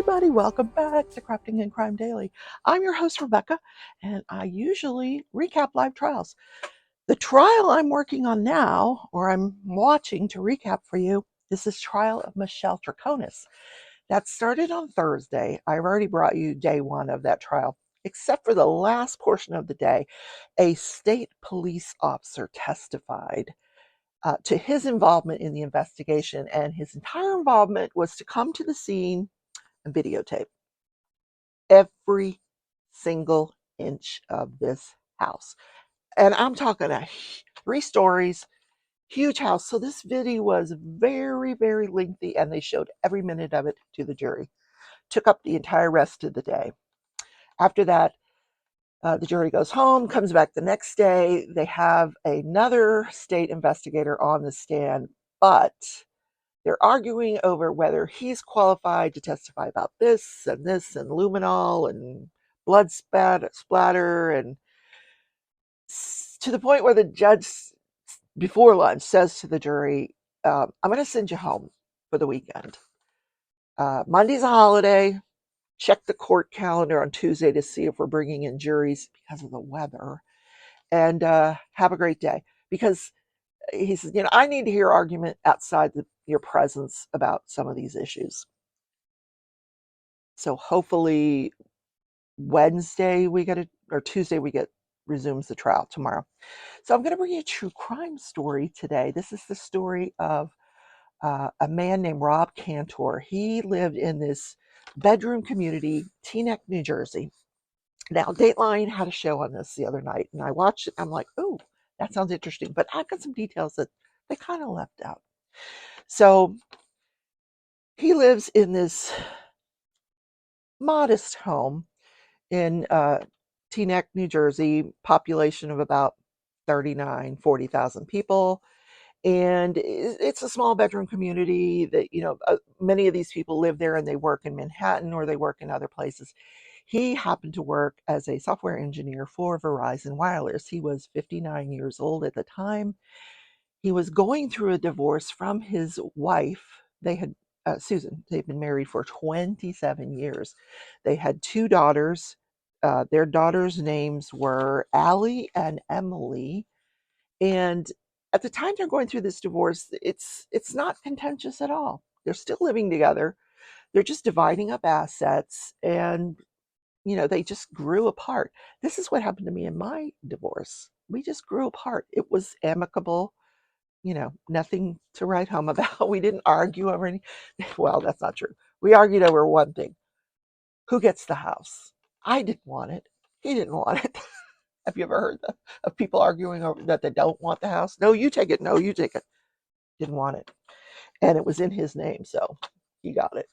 everybody, welcome back to Crafting and Crime Daily. I'm your host, Rebecca, and I usually recap live trials. The trial I'm working on now, or I'm watching to recap for you, is this trial of Michelle Troconis. That started on Thursday. I've already brought you day one of that trial, except for the last portion of the day. A state police officer testified to his involvement in the investigation, and his entire involvement was to come to the scene and videotape every single inch of this house. And I'm talking 3 stories, huge house. So this video was very, very lengthy, and they showed every minute of it to the jury. Took up the entire rest of the day. After that, the jury goes home, comes back the next day. They have another state investigator on the stand, but they're arguing over whether he's qualified to testify about this and luminol and blood splatter, and to the point where the judge, before lunch, says to the jury, I'm going to send you home for the weekend. Monday's a holiday. Check the court calendar on Tuesday to see if we're bringing in juries because of the weather. And have a great day. Because he says, I need to hear argument outside your presence about some of these issues. So hopefully Wednesday or Tuesday resumes the trial tomorrow. So I'm going to bring you a true crime story today. This is the story of a man named Rob Cantor. He lived in this bedroom community, Teaneck, New Jersey. Now, Dateline had a show on this the other night, and I watched it. I'm like, oh, that sounds interesting. But I've got some details that they kind of left out. So he lives in this modest home in Teaneck, New Jersey, population of about 40,000 people. And it's a small bedroom community that, many of these people live there and they work in Manhattan or they work in other places. He happened to work as a software engineer for Verizon Wireless. He was 59 years old at the time. He was going through a divorce from his wife. They had Susan. They've been married for 27 years. They had 2 daughters. Their daughters' names were Allie and Emily. And at the time they're going through this divorce, it's not contentious at all. They're still living together. They're just dividing up assets, and they just grew apart. This is what happened to me in my divorce. We just grew apart. It was amicable, nothing to write home about. We didn't argue over any. Well, that's not true. We argued over one thing: who gets the house? I didn't want it. He didn't want it. Have you ever heard of people arguing over that they don't want the house? No, you take it. No, you take it. Didn't want it. And it was in his name, so he got it.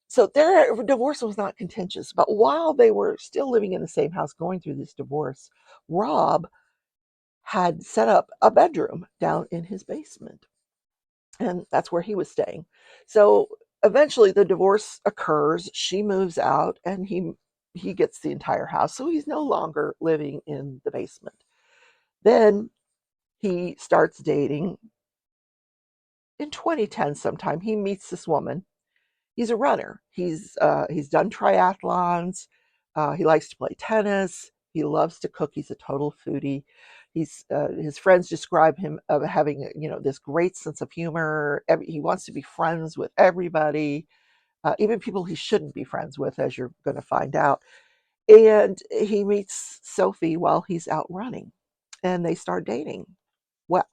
So their divorce was not contentious. But while they were still living in the same house going through this divorce, Rob had set up a bedroom down in his basement. And that's where he was staying. So eventually the divorce occurs. She moves out and he gets the entire house. So he's no longer living in the basement. Then he starts dating. In 2010 sometime, he meets this woman. He's a runner. He's done triathlons. He likes to play tennis. He loves to cook. He's a total foodie. His friends describe him of having this great sense of humor. He wants to be friends with everybody, even people he shouldn't be friends with, as you're going to find out. And he meets Sophie while he's out running, and they start dating. Well,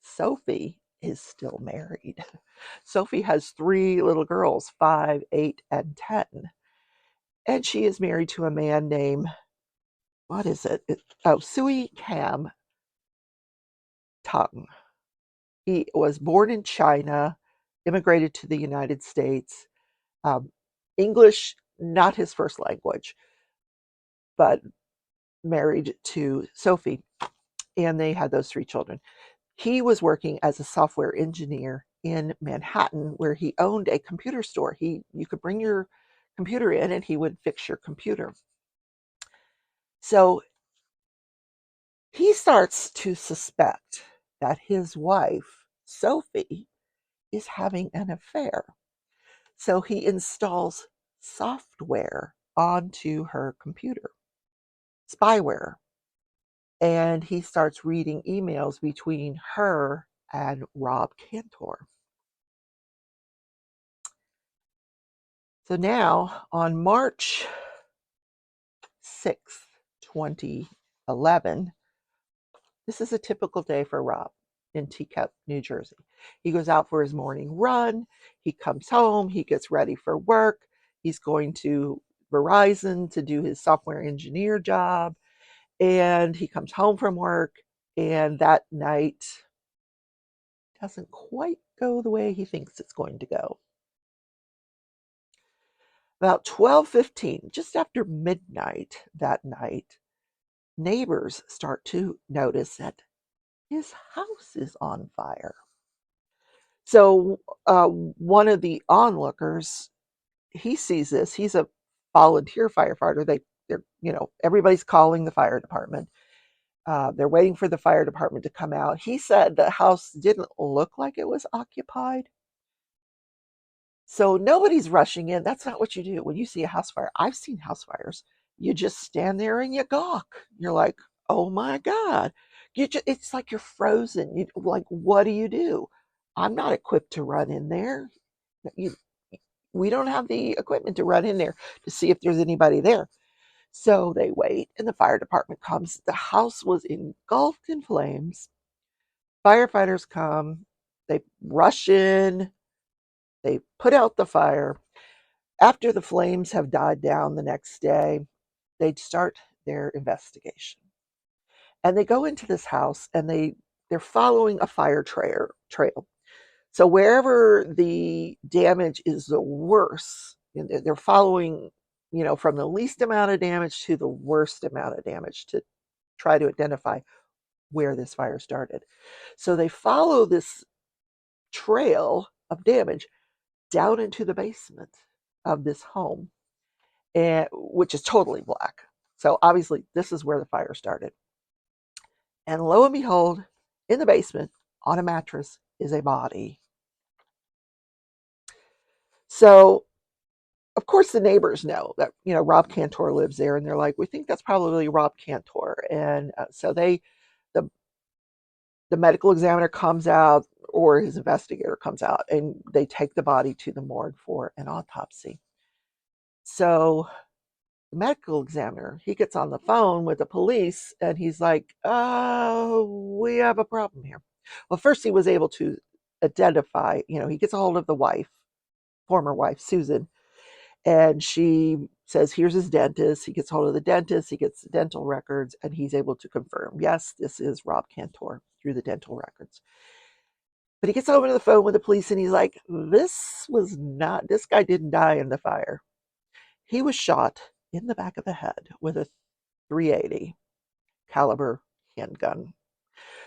Sophie is still married. Sophie has 3 little girls, 5, 8, and 10. And she is married to a man named, what is it? Sui Cam Tung. He was born in China, immigrated to the United States. English, not his first language, but married to Sophie. And they had those 3 children. He was working as a software engineer in Manhattan, where he owned a computer store. You could bring your computer in and he would fix your computer. So he starts to suspect that his wife, Sophie, is having an affair. So he installs software onto her computer, spyware, and he starts reading emails between her and Rob Cantor. So now on March 6th, 2011, this is a typical day for Rob in Teacup, New Jersey. He goes out for his morning run. He comes home. He gets ready for work. He's going to Verizon to do his software engineer job. And he comes home from work. And that night doesn't quite go the way he thinks it's going to go. About 12:15, just after midnight that night, neighbors start to notice that his house is on fire. So one of the onlookers, he sees this. He's a volunteer firefighter. They're everybody's calling the fire department. They're waiting for the fire department to come out. He said the house didn't look like it was occupied. So nobody's rushing in. That's not what you do when you see a house fire. I've seen house fires. You just stand there and you gawk. You're like, oh my God. It's like you're frozen. Like, what do? I'm not equipped to run in there. You, we don't have the equipment to run in there to see if there's anybody there. So they wait and the fire department comes. The house was engulfed in flames. Firefighters come. They rush in. They put out the fire. After the flames have died down the next day, they'd start their investigation. And they go into this house and they're following a fire trail. So wherever the damage is the worst, they're following, from the least amount of damage to the worst amount of damage to try to identify where this fire started. So they follow this trail of damage down into the basement of this home, which is totally black. So obviously, this is where the fire started. And lo and behold, in the basement, on a mattress, is a body. So, of course, the neighbors know that Rob Cantor lives there, and they're like, "We think that's probably Rob Cantor." And so the the medical examiner comes out, or his investigator comes out, and they take the body to the morgue for an autopsy. So the medical examiner, he gets on the phone with the police and he's like, oh, we have a problem here. Well, first he was able to identify, he gets a hold of the wife, former wife, Susan, and she says, here's his dentist. He gets hold of the dentist, he gets the dental records, and he's able to confirm, yes, this is Rob Cantor through the dental records. But he gets over to the phone with the police and he's like, this guy didn't die in the fire. He was shot in the back of the head with a 380 caliber handgun.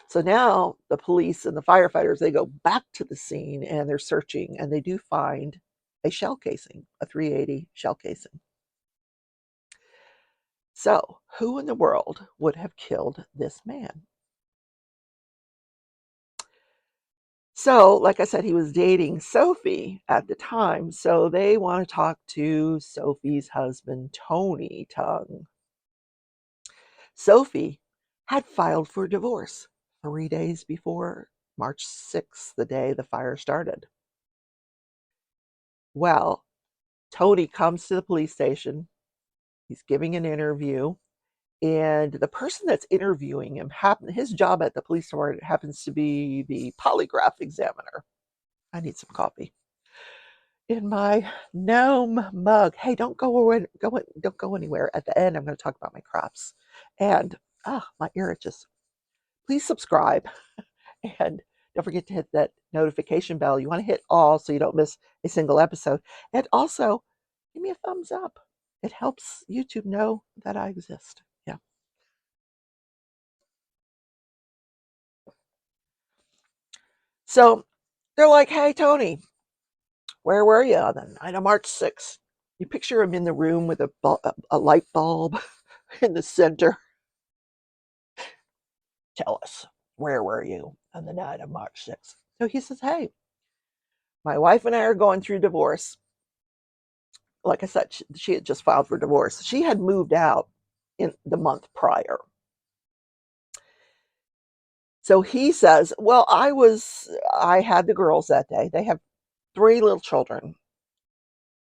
So now the police and the firefighters, they go back to the scene and they're searching, and they do find a shell casing, a 380 shell casing. So who in the world would have killed this man? So, like I said, he was dating Sophie at the time. So they want to talk to Sophie's husband, Tony Tongue. Sophie had filed for divorce 3 days before March 6th, the day the fire started. Well, Tony comes to the police station. He's giving an interview, and the person that's interviewing him, his job at the police department happens to be the polygraph examiner. I need some coffee in my gnome mug. Hey, don't go anywhere. At the end, I'm going to talk about my crops, and my ear itches. Please subscribe. And don't forget to hit that notification bell. You want to hit all so you don't miss a single episode. And also, give me a thumbs up. It helps YouTube know that I exist. Yeah. So they're like, hey, Tony, where were you on the night of March 6th? You picture him in the room with a light bulb in the center. Tell us, where were you on the night of March 6th? So he says, hey, my wife and I are going through divorce. like I said, she had just filed for divorce. She had moved out in the month prior. So he says, well, I had the girls that day. They have 3 little children.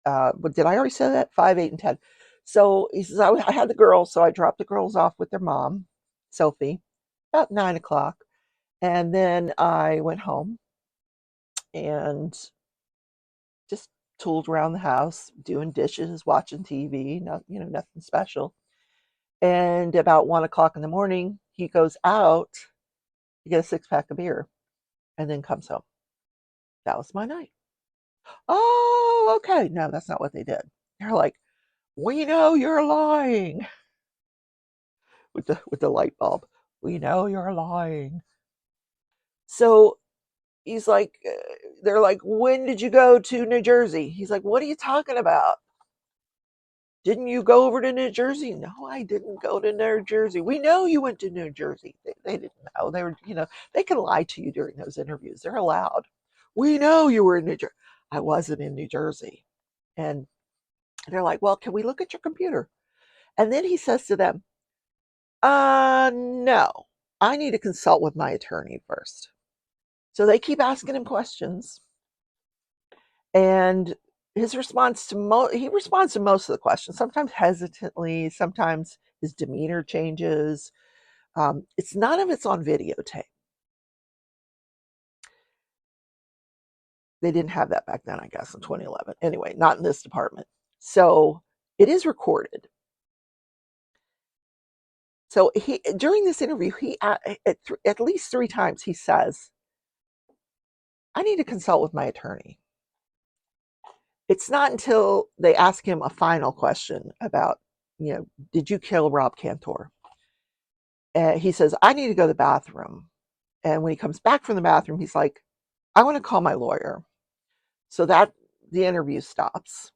But did I already say that? 5, 8, and 10. So he says, I had the girls, so I dropped the girls off with their mom, Sophie, about 9 o'clock. And then I went home and just tooled around the house, doing dishes, watching TV, nothing special. And about 1 o'clock in the morning, he goes out to get a 6-pack of beer and then comes home. That was my night. Oh, okay. No, that's not what they did. They're like, we know you're lying with the light bulb. We know you're lying. So he's like, they're like, when did you go to New Jersey? He's like, what are you talking about? Didn't you go over to New Jersey? No, I didn't go to New Jersey. We know you went to New Jersey. They didn't know. They were, they can lie to you during those interviews. They're allowed. We know you were in New Jersey. I wasn't in New Jersey. And they're like, well, can we look at your computer? And then he says to them, no, I need to consult with my attorney first. So they keep asking him questions. And his response he responds to most of the questions, sometimes hesitantly, sometimes his demeanor changes. It's none of it's on videotape. They didn't have that back then, I guess, in 2011. Anyway, not in this department. So it is recorded. So during this interview, he at least 3 times he says, I need to consult with my attorney. It's not until they ask him a final question about, did you kill Rob Cantor? And he says, I need to go to the bathroom. And when he comes back from the bathroom, he's like, I want to call my lawyer. So that the interview stops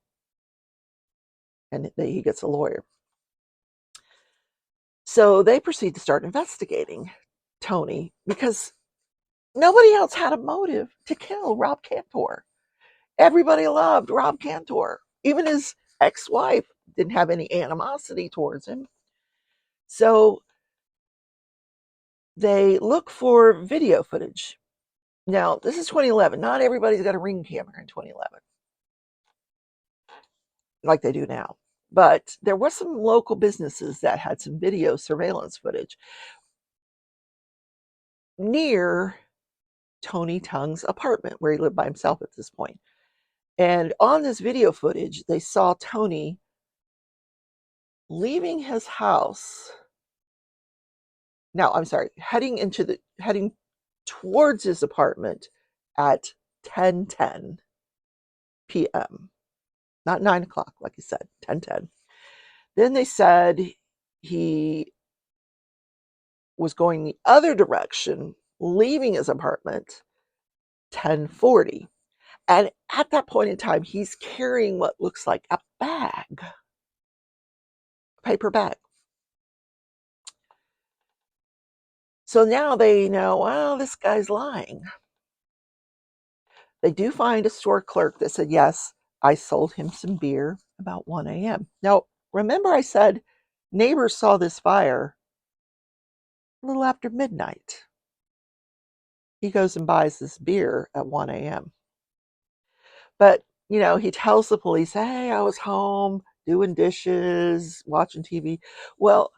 and he gets a lawyer. So they proceed to start investigating Tony because nobody else had a motive to kill Rob Cantor. Everybody loved Rob Cantor. Even his ex-wife didn't have any animosity towards him. So they look for video footage. Now, this is 2011. Not everybody's got a Ring camera in 2011 like they do now. But there were some local businesses that had some video surveillance footage near Tony Tung's apartment, where he lived by himself at this point. And on this video footage, they saw Tony leaving his house. Now, I'm sorry, heading towards his apartment at 10:10 p.m. Not 9 o'clock, like you said, 10:10. Then they said he was going the other direction, leaving his apartment 10:40. And at that point in time, he's carrying what looks like a bag, a paper bag. So now they know, well, this guy's lying. They do find a store clerk that said, yes, I sold him some beer about 1 a.m. Now, remember I said neighbors saw this fire a little after midnight. He goes and buys this beer at 1 a.m. But, he tells the police, hey, I was home doing dishes, watching TV. Well,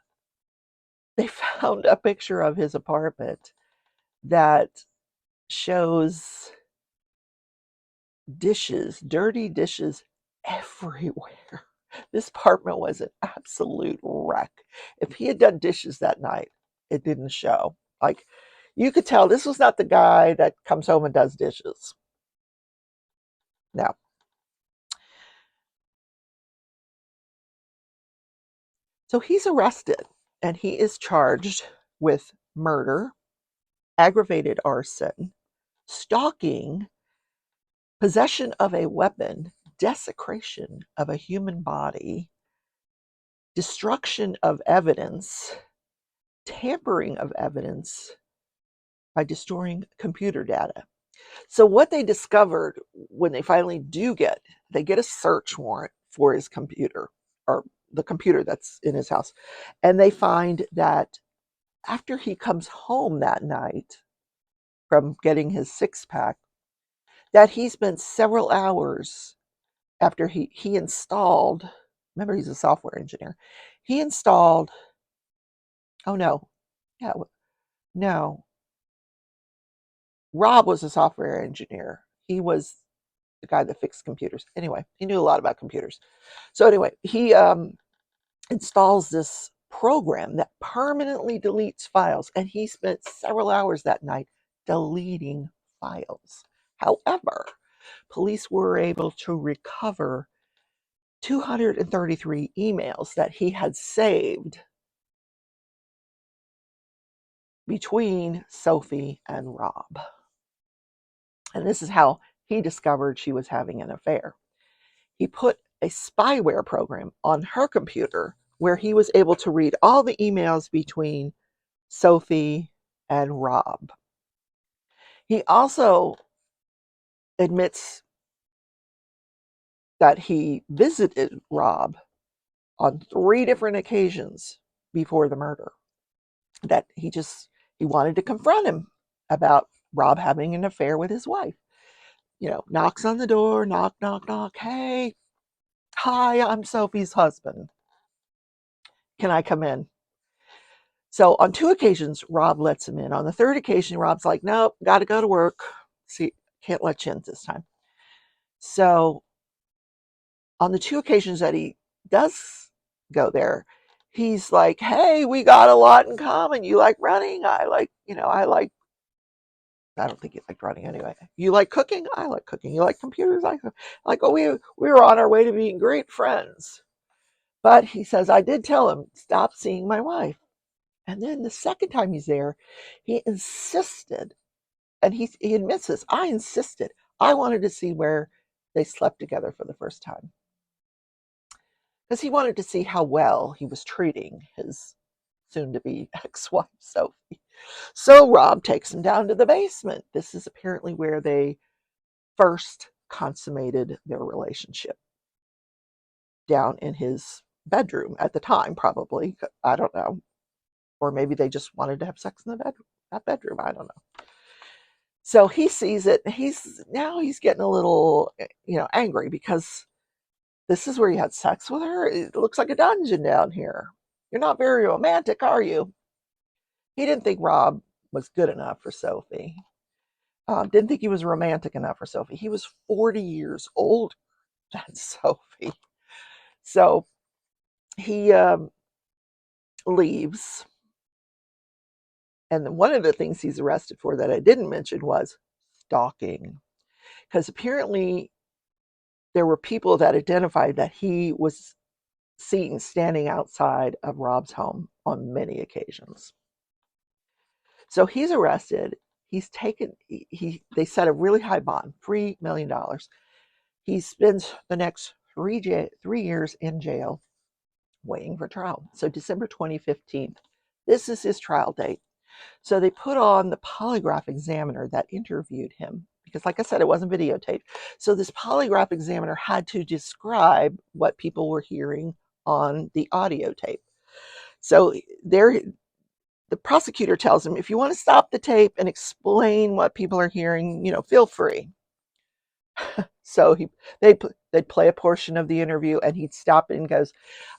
they found a picture of his apartment that shows dishes, dirty dishes everywhere. This apartment was an absolute wreck. If he had done dishes that night, it didn't show. Like, you could tell this was not the guy that comes home and does dishes. No. So he's arrested and he is charged with murder, aggravated arson, stalking, possession of a weapon, desecration of a human body, destruction of evidence, tampering of evidence by destroying computer data. So what they discovered when they finally they get a search warrant for his computer, or the computer that's in his house. And they find that after he comes home that night from getting his six-pack, that he spent several hours after he installed, remember he's a software engineer, he installed, oh no, yeah, no, Rob was a software engineer. He was the guy that fixed computers. Anyway, he knew a lot about computers. So anyway, he installs this program that permanently deletes files, and he spent several hours that night deleting files. However, police were able to recover 233 emails that he had saved between Sophie and Rob. And this is how he discovered she was having an affair. He put a spyware program on her computer where he was able to read all the emails between Sophie and Rob. He also admits that he visited Rob on 3 different occasions before the murder, that he wanted to confront him about Rob having an affair with his wife. Knocks on the door, knock, knock, knock. Hey, hi, I'm Sophie's husband. Can I come in? So on 2 occasions, Rob lets him in. On the 3rd occasion, Rob's like, nope, got to go to work. See, can't let you in this time. So on the 2 occasions that he does go there, he's like, hey, we got a lot in common. You like running? I don't think you like running anyway. You like cooking? I like cooking. You like computers? Oh, we were on our way to being great friends. But he says, I did tell him, stop seeing my wife. And then the second time he's there, he insisted, and he admits this, I insisted. I wanted to see where they slept together for the first time, because he wanted to see how well he was treating his soon-to-be ex-wife, Sophie. So Rob takes him down to the basement. This is apparently where they first consummated their relationship, down in his bedroom at the time, probably. I don't know. Or maybe they just wanted to have sex in that bedroom. I don't know. So he sees it. He's getting a little, angry, because this is where you had sex with her. It looks like a dungeon down here. You're not very romantic, are you? He didn't think Rob was good enough for Sophie. Didn't think he was romantic enough for Sophie. He was 40 years older than Sophie. So he leaves. And one of the things he's arrested for that I didn't mention was stalking. Because apparently there were people that identified that he was seen standing outside of Rob's home on many occasions. So he's arrested. He's taken, they set a really high bond, $3 million. He spends the next 3 years in jail waiting for trial. So December 2015, this is his trial date. So they put on the polygraph examiner that interviewed him, because like I said, it wasn't videotaped. So this polygraph examiner had to describe what people were hearing on the audio tape. So the prosecutor tells him, if you want to stop the tape and explain what people are hearing, feel free. So they'd play a portion of the interview, and he'd stop and goes,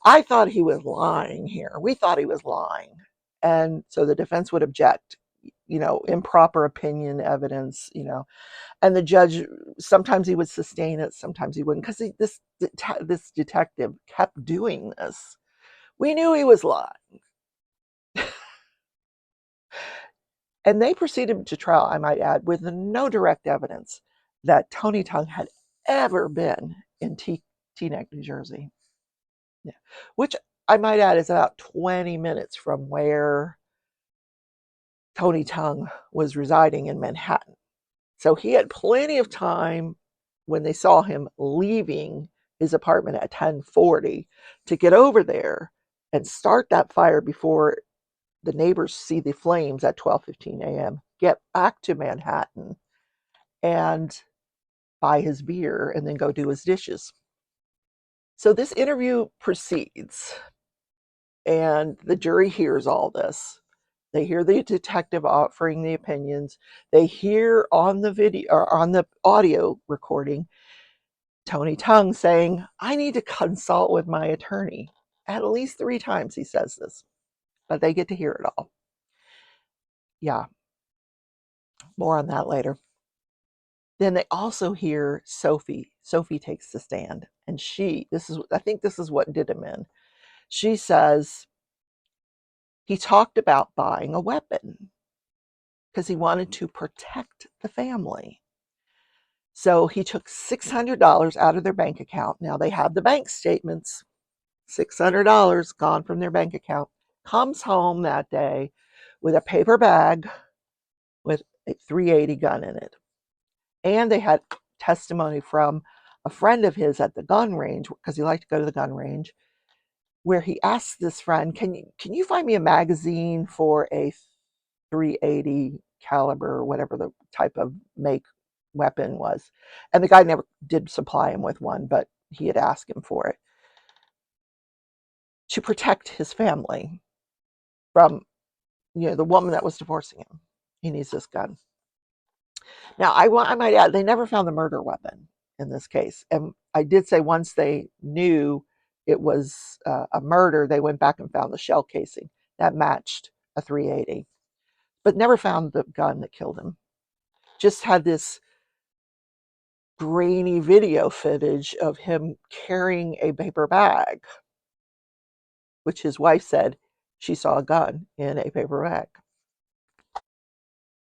I thought he was lying here. We thought he was lying. And so the defense would object, improper opinion evidence, and the judge, sometimes he would sustain it, sometimes he wouldn't, because this detective kept doing this. We knew he was lying. And they proceeded to trial, I might add, with no direct evidence that Tony Tung had ever been in Teaneck, New Jersey. Yeah. Which I might add is about 20 minutes from where Tony Tung was residing in Manhattan. So he had plenty of time when they saw him leaving his apartment at 10:40 to get over there and start that fire before the neighbors see the flames at 12:15 a.m., get back to Manhattan and buy his beer and then go do his dishes. So this interview proceeds, and the jury hears all this. They hear the detective offering the opinions. They hear on the video or on the audio recording Tony Tung saying, I need to consult with my attorney. At least 3 times he says this, but they get to hear it all. Yeah, more on that later. Then they also hear Sophie. Sophie takes the stand, and I think this is what did him in. She says he talked about buying a weapon because he wanted to protect the family. So he took $600 out of their bank account. Now they have the bank statements. $600 gone from their bank account. Comes home that day with a paper bag with a .380 gun in it. And they had testimony from a friend of his at the gun range, because he liked to go to the gun range, where he asked this friend, can you find me a magazine for a .380 caliber, or whatever the type of make weapon was? And the guy never did supply him with one, but he had asked him for it to protect his family from the woman that was divorcing him. He needs this gun. Now, I might add, they never found the murder weapon in this case. And I did say once they knew it was a murder, they went back and found the shell casing that matched a .380, but never found the gun that killed him. Just had this grainy video footage of him carrying a paper bag, which his wife said she saw a gun in a paper bag.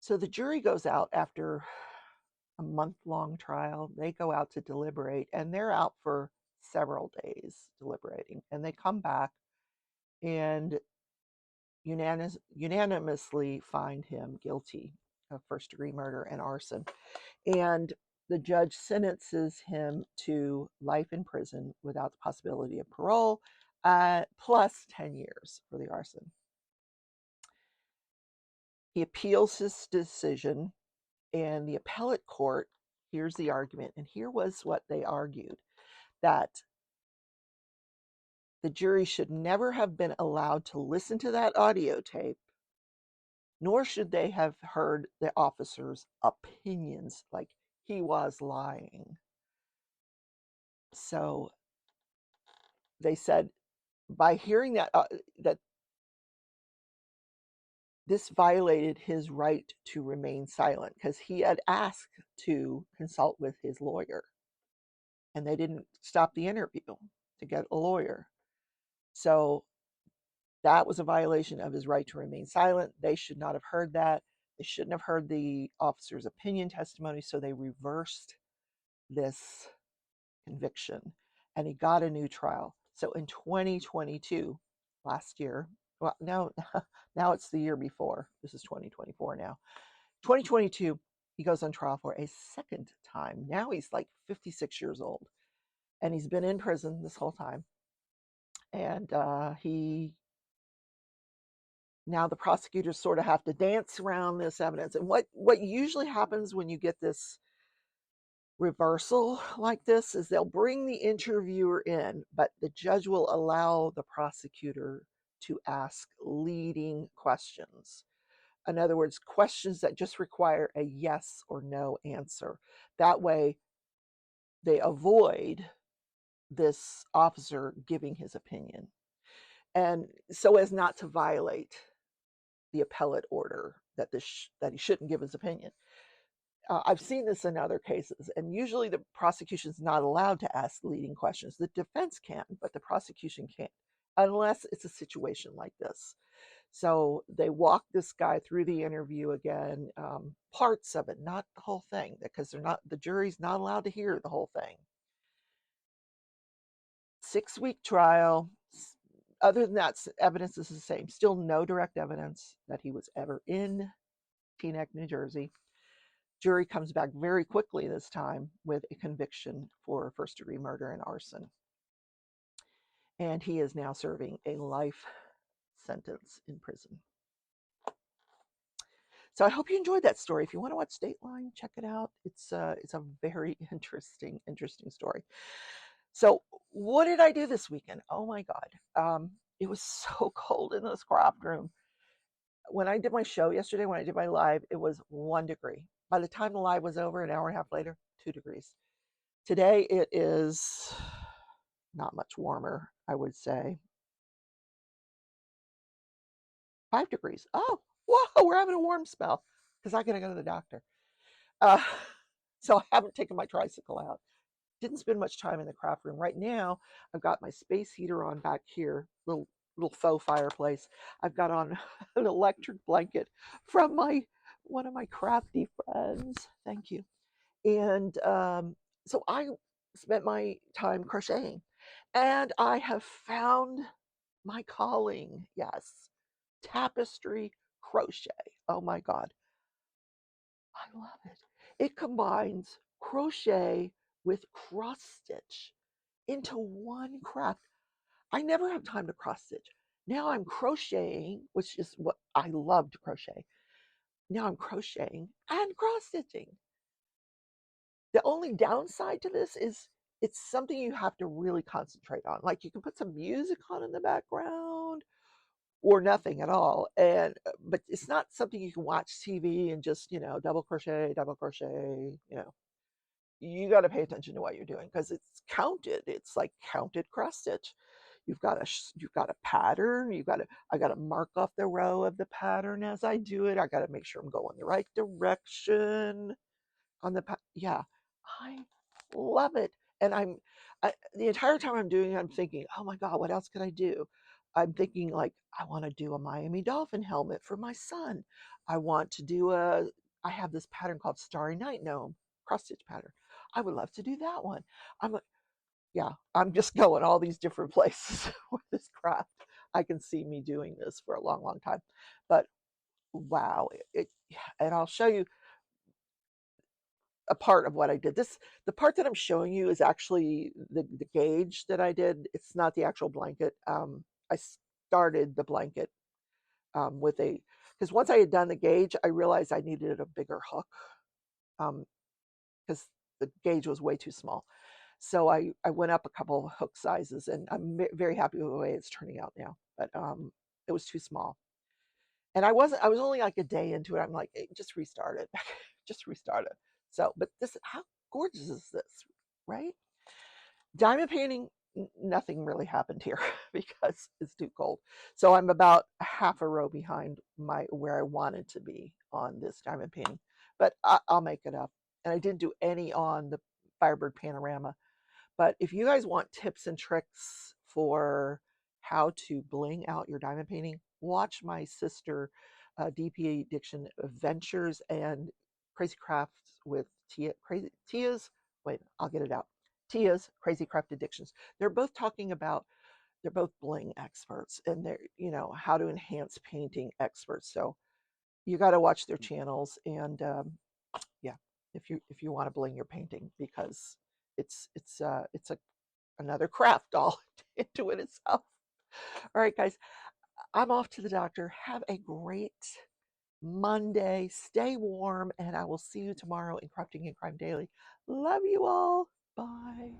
So the jury goes out after a month-long trial. They go out to deliberate, and they're out for several days deliberating. And they come back and unanimously find him guilty of first-degree murder and arson. And the judge sentences him to life in prison without the possibility of parole, plus 10 years for the arson. He appeals his decision, and the appellate court hears the argument. And here was what they argued: that the jury should never have been allowed to listen to that audio tape, nor should they have heard the officer's opinions, like he was lying. So they said, by hearing that this violated his right to remain silent, because he had asked to consult with his lawyer, and they didn't stop the interview to get a lawyer. So that was a violation of his right to remain silent. They should not have heard that. They shouldn't have heard the officer's opinion testimony, so they reversed this conviction, and he got a new trial. So in 2022, last year, well, now it's the year before. This is 2024 now. 2022, he goes on trial for a second time. Now he's like 56 years old, and he's been in prison this whole time. And now the prosecutors sort of have to dance around this evidence. And what usually happens when you get this reversal like this is they'll bring the interviewer in, but the judge will allow the prosecutor to ask leading questions. In other words, questions that just require a yes or no answer. That way they avoid this officer giving his opinion, and so as not to violate the appellate order that that he shouldn't give his opinion. I've seen this in other cases, and usually the prosecution is not allowed to ask leading questions. The defense can, but the prosecution can't, unless it's a situation like this. So they walk this guy through the interview again, parts of it, not the whole thing, because the jury's not allowed to hear the whole thing. 6-week trial. Other than that, evidence is the same. Still no direct evidence that he was ever in Teaneck, New Jersey. Jury comes back very quickly this time with a conviction for first-degree murder and arson. And he is now serving a life sentence in prison. So I hope you enjoyed that story. If you want to watch Dateline, check it out. It's a very interesting story. So what did I do this weekend? Oh my God. It was so cold in this craft room. When I did my show yesterday, when I did my live, it was 1 degree. By the time the live was over, an hour and a half later, 2 degrees. Today it is not much warmer, I would say. 5 degrees. Oh, whoa, we're having a warm spell because I got to go to the doctor. Uh, so I haven't taken my tricycle out. Didn't spend much time in the craft room. Right now, I've got my space heater on back here, little faux fireplace. I've got on an electric blanket from my one of my crafty friends. Thank you. And so I spent my time crocheting, and I have found my calling. Yes, tapestry crochet. Oh my God, I love it. It combines crochet with cross stitch into one craft. I never have time to cross stitch. Now I'm crocheting, which is what I love to crochet. Now I'm crocheting and cross stitching. The only downside to this is it's something you have to really concentrate on. Like you can put some music on in the background or nothing at all. And but it's not something you can watch TV and just, double crochet, you got to pay attention to what you're doing because it's counted. It's like counted cross stitch. You've got a pattern. I got to mark off the row of the pattern as I do it. I got to make sure I'm going the right direction on yeah. I love it. And the entire time I'm doing it, I'm thinking, oh my God, what else could I do? I'm thinking like, I want to do a Miami Dolphin helmet for my son. I want to do I have this pattern called Starry Night Gnome cross stitch pattern. I would love to do that one. I'm like, yeah, I'm just going all these different places with this craft. I can see me doing this for a long, long time. But wow, and I'll show you a part of what I did. The part that I'm showing you is actually the gauge that I did. It's not the actual blanket. I started the blanket with because once I had done the gauge, I realized I needed a bigger hook because the gauge was way too small. So I went up a couple of hook sizes, and I'm very happy with the way it's turning out now. But it was too small, and I was only like a day into it. I'm like, hey, just restart it, just restart it. So, but how gorgeous is this, right? Diamond painting, nothing really happened here because it's too cold. So I'm about half a row behind where I wanted to be on this diamond painting, but I'll make it up. And I didn't do any on the Firebird panorama. But if you guys want tips and tricks for how to bling out your diamond painting, watch my sister DP Addiction Adventures and Crazy Crafts with Tia's. Wait, I'll get it out. Tia's Crazy Craft Addictions. They're both talking about they're both bling experts and they're how to enhance painting experts. So you got to watch their channels and yeah, if you want to bling your painting because it's another craft all into it itself. All right, guys, I'm off to the doctor. Have a great Monday. Stay warm, and I will see you tomorrow in Crafting and Crime Daily. Love you all. Bye.